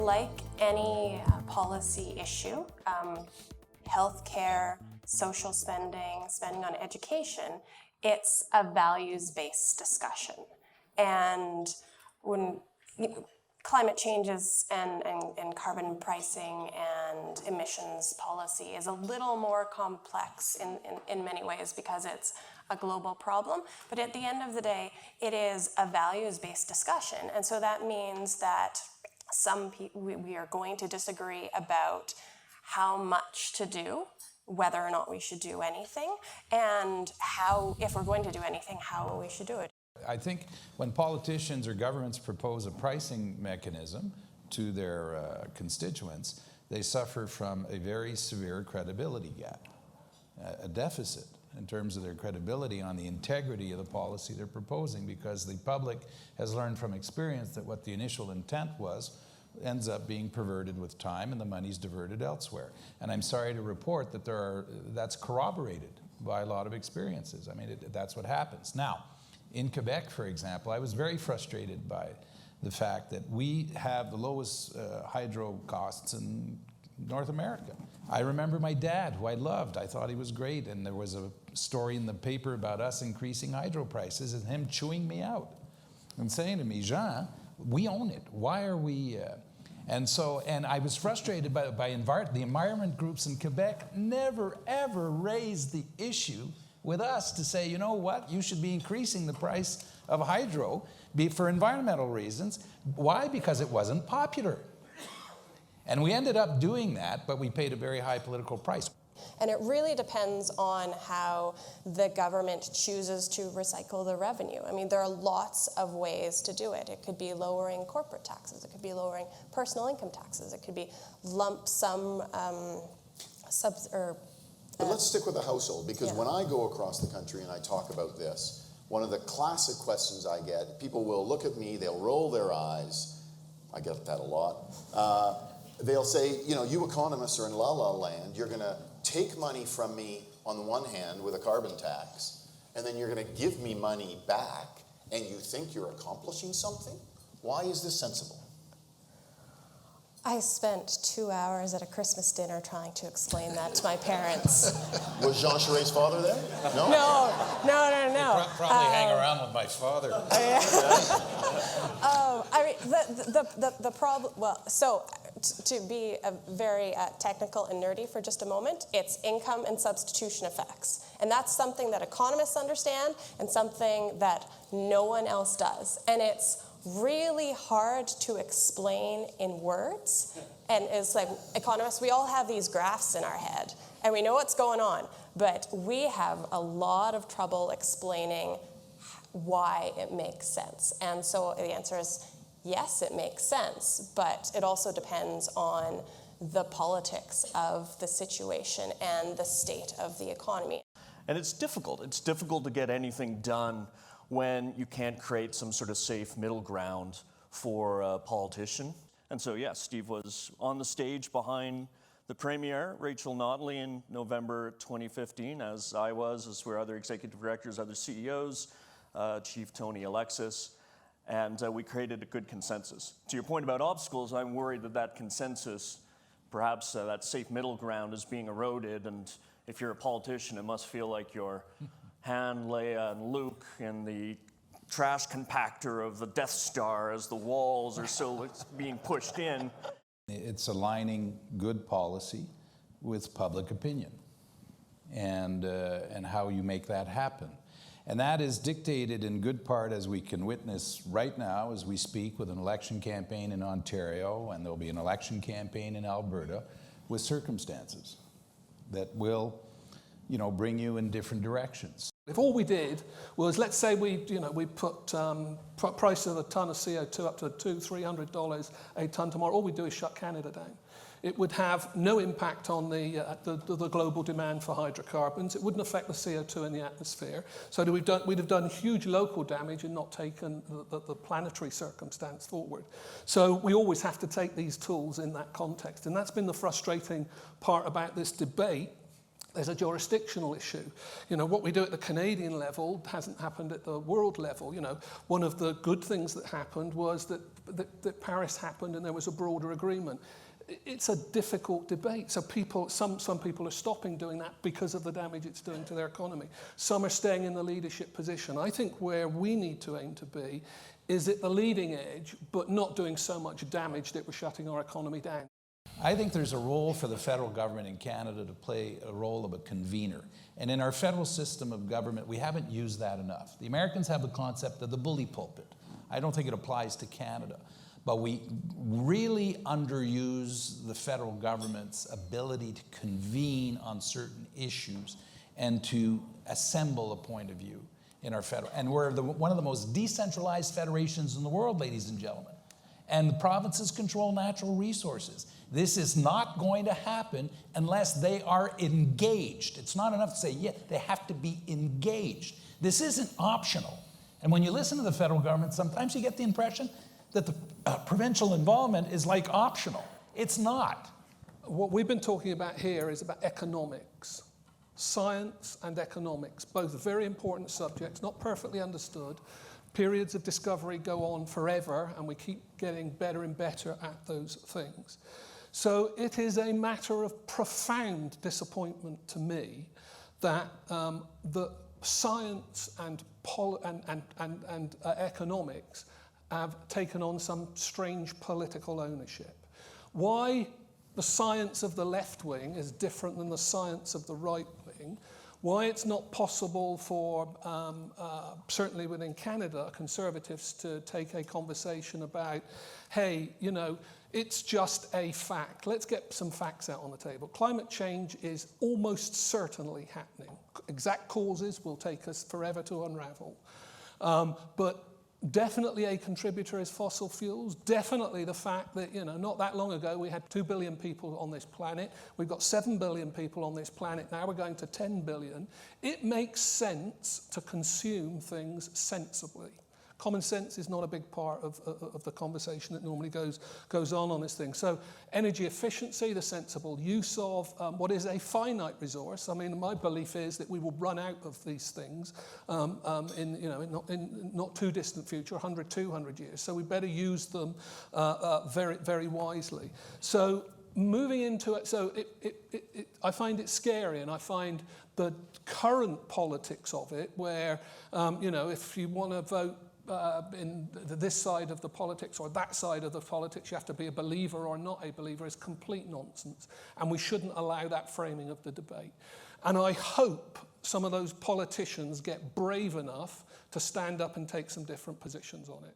Like any policy issue, healthcare, social spending, spending on education, it's a values-based discussion. And when climate changes and carbon pricing and emissions policy is a little more complex in many ways because it's a global problem. But at the end of the day, it is a values-based discussion. And so that means that we are going to disagree about how much to do, whether or not we should do anything, and how, if we're going to do anything, how we should do it. I think when politicians or governments propose a pricing mechanism to their constituents, they suffer from a very severe credibility gap, a deficit in terms of their credibility on the integrity of the policy they're proposing, because the public has learned from experience that what the initial intent was ends up being perverted with time and the money's diverted elsewhere. And I'm sorry to report that that's corroborated by a lot of experiences. I mean, that's what happens. Now, in Quebec, for example, I was very frustrated by the fact that we have the lowest hydro costs in North America. I remember my dad, who I loved. I thought he was great, and there was a story in the paper about us increasing hydro prices and him chewing me out and saying to me, Jean, we own it. Why are we... And I was frustrated by the environment groups in Quebec never, ever raised the issue with us to say, you know what, you should be increasing the price of hydro for environmental reasons. Why? Because it wasn't popular. And we ended up doing that, but we paid a very high political price. And it really depends on how the government chooses to recycle the revenue. I mean, there are lots of ways to do it. It could be lowering corporate taxes. It could be lowering personal income taxes. It could be lump sum But let's stick with the household, because when I go across the country and I talk about this, one of the classic questions I get, people will look at me, they'll roll their eyes. I get that a lot. They'll say, you know, you economists are in la-la land. You're going to take money from me on the one hand with a carbon tax, and then you're going to give me money back, and you think you're accomplishing something? Why is this sensible? I spent 2 hours at a Christmas dinner trying to explain that to my parents. Was Jean Charest's father there? No? No. Probably hang around with my father. I mean, the problem, well, so to be very technical and nerdy for just a moment, it's income and substitution effects. And that's something that economists understand and something that no one else does. And it's really hard to explain in words. And it's like, economists, we all have these graphs in our head, and we know what's going on, but we have a lot of trouble explaining why it makes sense. And so the answer is, yes, it makes sense, but it also depends on the politics of the situation and the state of the economy. And it's difficult. It's difficult to get anything done when you can't create some sort of safe middle ground for a politician. And so, yes, Steve was on the stage behind the Premier, Rachel Notley, in November 2015, as I was, as were other executive directors, other CEOs, Chief Tony Alexis, and we created a good consensus. To your point about obstacles, I'm worried that that consensus, perhaps that safe middle ground, is being eroded, and if you're a politician, it must feel like you're Han, Leia, and Luke in the trash compactor of the Death Star as the walls are still being pushed in. It's aligning good policy with public opinion and how you make that happen. And that is dictated in good part, as we can witness right now as we speak, with an election campaign in Ontario, and there'll be an election campaign in Alberta, with circumstances that will, you know, bring you in different directions. If all we did was, let's say we put price of a ton of CO2 up to $200-300 a ton tomorrow, all we do is shut Canada down. It would have no impact on the global demand for hydrocarbons. It wouldn't affect the CO2 in the atmosphere. So we'd have done huge local damage and not taken the planetary circumstance forward. So we always have to take these tools in that context. And that's been the frustrating part about this debate, There's a jurisdictional issue. You know, what we do at the Canadian level hasn't happened at the world level. You know, one of the good things that happened was that Paris happened and there was a broader agreement. It's a difficult debate. So some people are stopping doing that because of the damage it's doing to their economy. Some are staying in the leadership position. I think where we need to aim to be is at the leading edge, but not doing so much damage that we're shutting our economy down. I think there's a role for the federal government in Canada to play a role of a convener. And in our federal system of government, we haven't used that enough. The Americans have the concept of the bully pulpit. I don't think it applies to Canada. But we really underuse the federal government's ability to convene on certain issues and to assemble a point of view in our federal. And we're one of the most decentralized federations in the world, ladies and gentlemen. And the provinces control natural resources. This is not going to happen unless they are engaged. It's not enough to say, yeah, they have to be engaged. This isn't optional. And when you listen to the federal government, sometimes you get the impression that the provincial involvement is like optional. It's not. What we've been talking about here is about economics. Science and economics, both very important subjects, not perfectly understood. Periods of discovery go on forever, and we keep getting better and better at those things. So it is a matter of profound disappointment to me that the science and economics have taken on some strange political ownership. Why the science of the left wing is different than the science of the right wing, why it's not possible for, certainly within Canada, Conservatives to take a conversation about, hey, you know, it's just a fact. Let's get some facts out on the table. Climate change is almost certainly happening. Exact causes will take us forever to unravel. But definitely a contributor is fossil fuels. Definitely the fact that, you know, not that long ago we had 2 billion people on this planet. We've got 7 billion people on this planet. Now we're going to 10 billion. It makes sense to consume things sensibly. Common sense is not a big part of the conversation that normally goes on this thing. So energy efficiency, the sensible use of what is a finite resource. I mean, my belief is that we will run out of these things in not too distant future, 100, 200 years. So we better use them very, very wisely. So moving into it, so I find it scary, and I find the current politics of it, where if you want to vote in this side of the politics or that side of the politics, you have to be a believer or not a believer, is complete nonsense. And we shouldn't allow that framing of the debate. And I hope some of those politicians get brave enough to stand up and take some different positions on it.